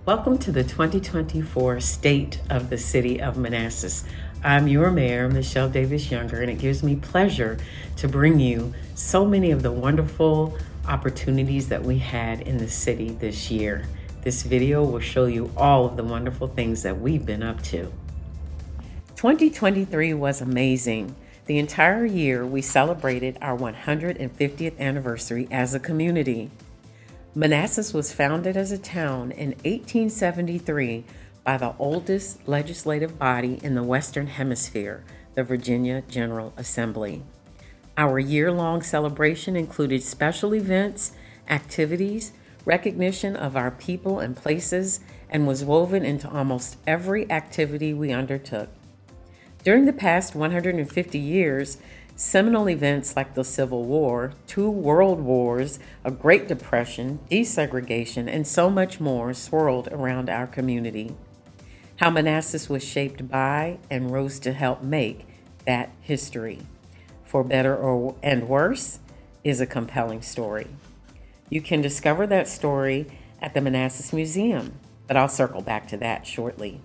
Welcome to the 2024 State of the City of Manassas. I'm your mayor, Michelle Davis Younger, and it gives me pleasure to bring you so many of the wonderful opportunities that we had in the city this year. This video will show you all of the wonderful things that we've been up to. 2023 was amazing. The entire year we celebrated our 150th anniversary as a community. Manassas was founded as a town in 1873 by the oldest legislative body in the Western Hemisphere, the Virginia General Assembly. Our year-long celebration included special events, activities, recognition of our people and places, and was woven into almost every activity we undertook. During the past 150 years, seminal events like the Civil War, 2 world wars, a Great Depression, desegregation, and so much more swirled around our community. How Manassas was shaped by and rose to help make that history, for better and worse, is a compelling story. You can discover that story at the Manassas Museum, but I'll circle back to that shortly.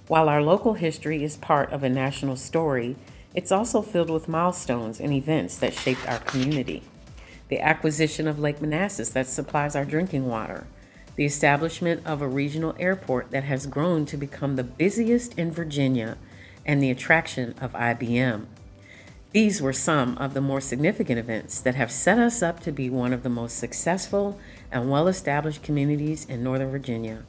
While our local history is part of a national story, it's also filled with milestones and events that shaped our community. The acquisition of Lake Manassas that supplies our drinking water, the establishment of a regional airport that has grown to become the busiest in Virginia, and the attraction of IBM. These were some of the more significant events that have set us up to be one of the most successful and well-established communities in Northern Virginia.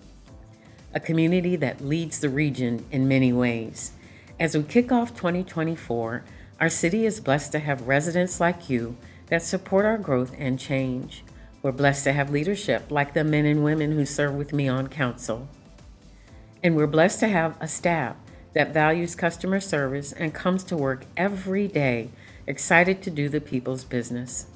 A community that leads the region in many ways. As we kick off 2024, our city is blessed to have residents like you that support our growth and change. We're blessed to have leadership like the men and women who serve with me on council. And we're blessed to have a staff that values customer service and comes to work every day, excited to do the people's business.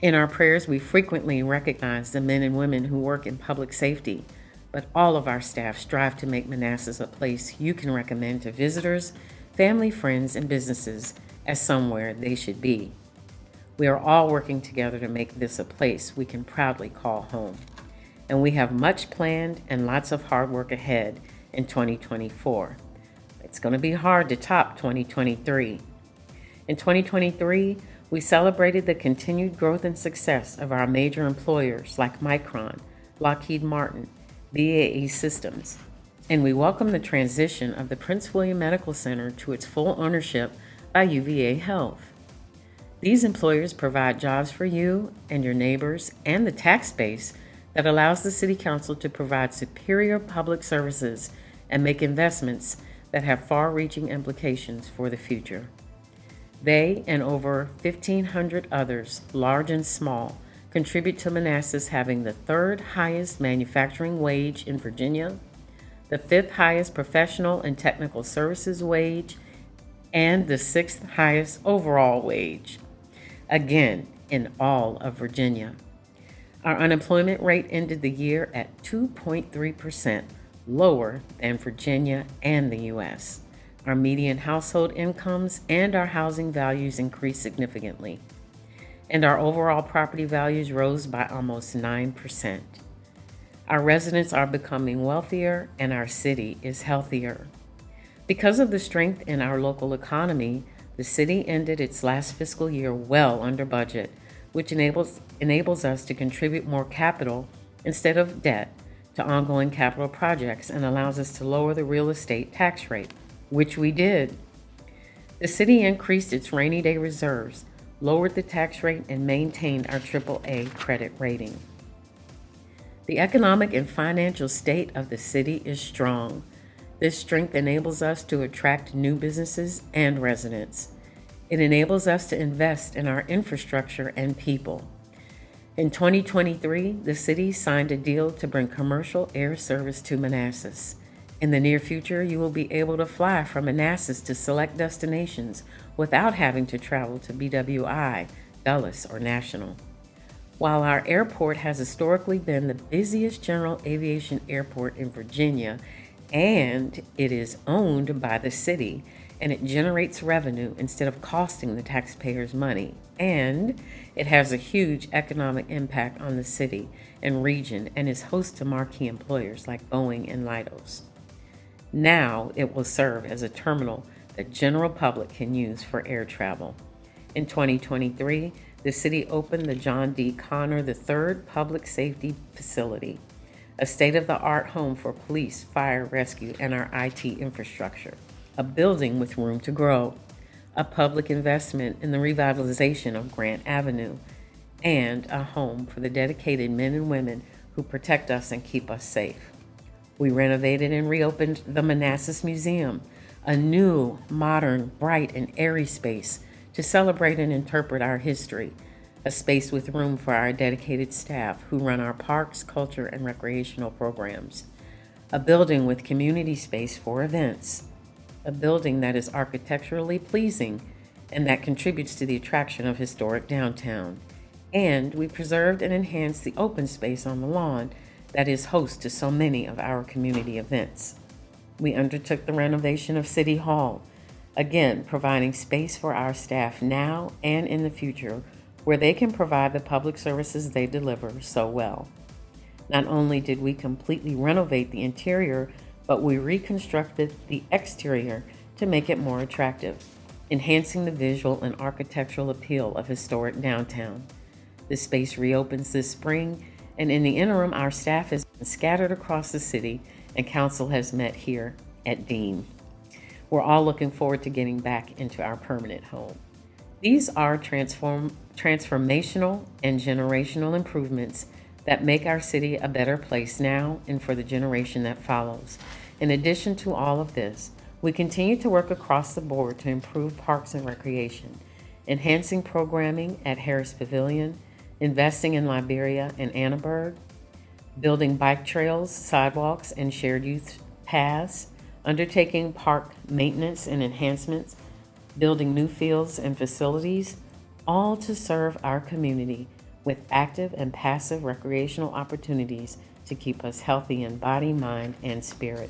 In our prayers, we frequently recognize the men and women who work in public safety, but all of our staff strive to make Manassas a place you can recommend to visitors, family, friends, and businesses as somewhere they should be. We are all working together to make this a place we can proudly call home. And we have much planned and lots of hard work ahead in 2024. It's going to be hard to top 2023. In 2023, we celebrated the continued growth and success of our major employers like Micron, Lockheed Martin, BAE Systems, and we welcome the transition of the Prince William Medical Center to its full ownership by UVA Health. These employers provide jobs for you and your neighbors and the tax base that allows the City Council to provide superior public services and make investments that have far-reaching implications for the future. They and over 1,500 others, large and small, contribute to Manassas having the 3rd highest manufacturing wage in Virginia, the 5th highest professional and technical services wage, and the 6th highest overall wage, again, in all of Virginia. Our unemployment rate ended the year at 2.3%, lower than Virginia and the U.S. Our median household incomes and our housing values increased significantly, and our overall property values rose by almost 9%. Our residents are becoming wealthier and our city is healthier. Because of the strength in our local economy, the city ended its last fiscal year well under budget, which enables us to contribute more capital instead of debt to ongoing capital projects and allows us to lower the real estate tax rate, which we did. The city increased its rainy day reserves, lowered the tax rate, and maintained our AAA credit rating. The economic and financial state of the city is strong. This strength enables us to attract new businesses and residents. It enables us to invest in our infrastructure and people. In 2023, the city signed a deal to bring commercial air service to Manassas. In the near future, you will be able to fly from Manassas to select destinations without having to travel to BWI, Dulles, or National. While our airport has historically been the busiest general aviation airport in Virginia, and it is owned by the city, and it generates revenue instead of costing the taxpayers money. And it has a huge economic impact on the city and region and is host to marquee employers like Boeing and Leidos. Now it will serve as a terminal that general public can use for air travel. In 2023, the city opened the John D. Connor III Public Safety Facility, a state-of-the-art home for police, fire, rescue, and our IT infrastructure, a building with room to grow, a public investment in the revitalization of Grant Avenue, and a home for the dedicated men and women who protect us and keep us safe. We renovated and reopened the Manassas Museum, a new, modern, bright, and airy space to celebrate and interpret our history, a space with room for our dedicated staff who run our parks, culture, and recreational programs, a building with community space for events, a building that is architecturally pleasing and that contributes to the attraction of historic downtown. And we preserved and enhanced the open space on the lawn that is host to so many of our community events. We undertook the renovation of City Hall, again providing space for our staff now and in the future where they can provide the public services they deliver so well. Not only did we completely renovate the interior, but we reconstructed the exterior to make it more attractive, enhancing the visual and architectural appeal of historic downtown. The space reopens this spring, and in the interim, our staff has been scattered across the city and council has met here at Dean. We're all looking forward to getting back into our permanent home. These are transformational and generational improvements that make our city a better place now and for the generation that follows. In addition to all of this, we continue to work across the board to improve parks and recreation, enhancing programming at Harris Pavilion, investing in Liberia and Annenberg, building bike trails, sidewalks, and shared youth paths, undertaking park maintenance and enhancements, building new fields and facilities, all to serve our community with active and passive recreational opportunities to keep us healthy in body, mind, and spirit.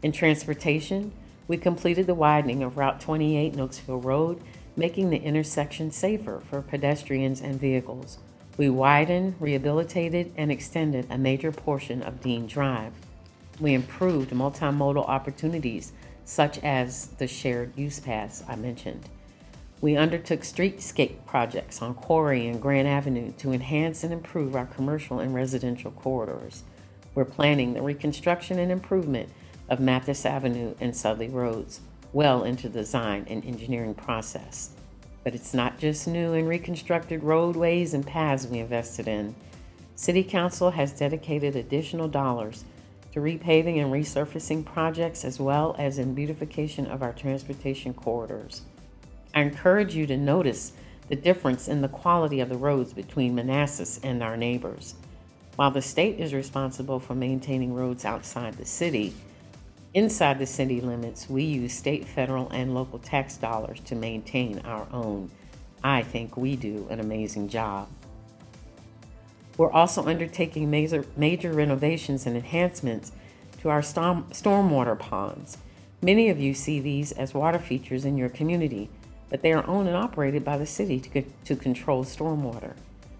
In transportation, we completed the widening of Route 28 Noakesville Road, making the intersection safer for pedestrians and vehicles. We widened, rehabilitated, and extended a major portion of Dean Drive. We improved multimodal opportunities such as the shared use paths I mentioned. We undertook streetscape projects on Quarry and Grant Avenue to enhance and improve our commercial and residential corridors. We're planning the reconstruction and improvement of Mathis Avenue and Sudley Roads well into the design and engineering process. But it's not just new and reconstructed roadways and paths we invested in. City Council has dedicated additional dollars to repaving and resurfacing projects as well as in beautification of our transportation corridors. I encourage you to notice the difference in the quality of the roads between Manassas and our neighbors. While the state is responsible for maintaining roads outside the city, inside the city limits, we use state, federal, and local tax dollars to maintain our own. I think we do an amazing job. We're also undertaking major renovations and enhancements to our stormwater ponds. Many of you see these as water features in your community, but they are owned and operated by the city to control stormwater.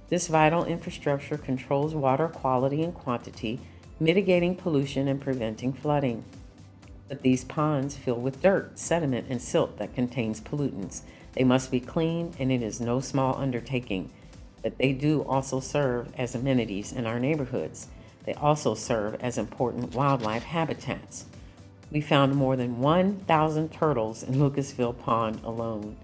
This vital infrastructure controls water quality and quantity, mitigating pollution and preventing flooding. But these ponds fill with dirt, sediment, and silt that contains pollutants. They must be cleaned, and it is no small undertaking. But they do also serve as amenities in our neighborhoods. They also serve as important wildlife habitats. We found more than 1,000 turtles in Lucasville Pond alone.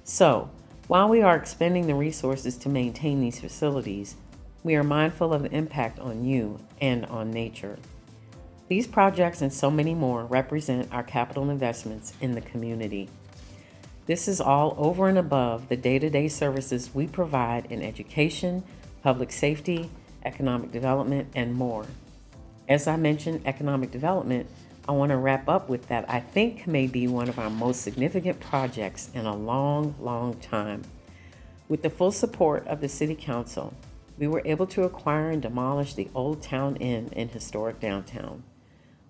So, while we are expending the resources to maintain these facilities, we are mindful of the impact on you and on nature. These projects and so many more represent our capital investments in the community. This is all over and above the day-to-day services we provide in education, public safety, economic development, and more. As I mentioned, economic development, I want to wrap up with that I think may be one of our most significant projects in a long, long time. With the full support of the City Council, we were able to acquire and demolish the Old Town Inn in historic downtown.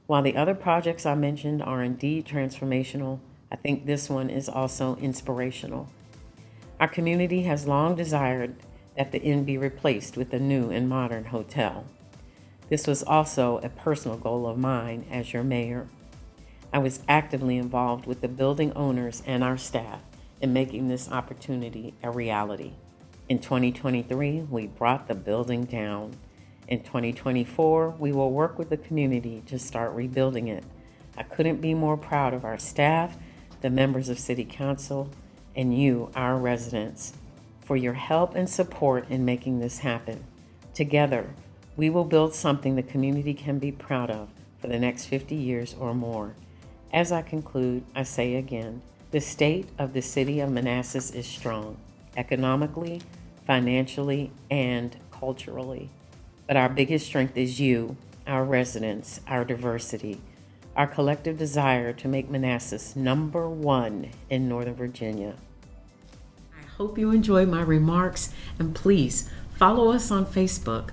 While the other projects I mentioned are indeed transformational, I think this one is also inspirational. Our community has long desired that the inn be replaced with a new and modern hotel. This was also a personal goal of mine as your mayor. I was actively involved with the building owners and our staff in making this opportunity a reality. In 2023, we brought the building down. In 2024, we will work with the community to start rebuilding it. I couldn't be more proud of our staff, the members of City Council, and you, our residents, for your help and support in making this happen. Together, we will build something the community can be proud of for the next 50 years or more. As I conclude, I say again, the state of the City of Manassas is strong, economically, financially, and culturally. But our biggest strength is you, our residents, our diversity, our collective desire to make Manassas number one in Northern Virginia. I hope you enjoyed my remarks, and please follow us on Facebook.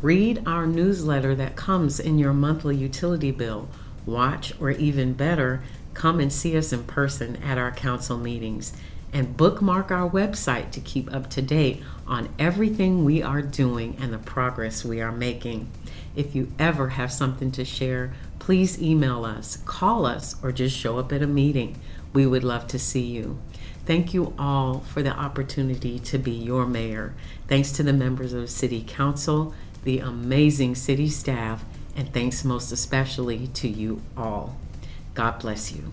Read our newsletter that comes in your monthly utility bill. Watch, or even better, come and see us in person at our council meetings. And bookmark our website to keep up to date on everything we are doing and the progress we are making. If you ever have something to share, please email us, call us, or just show up at a meeting. We would love to see you. Thank you all for the opportunity to be your mayor. Thanks to the members of City Council, the amazing city staff, and thanks most especially to you all. God bless you.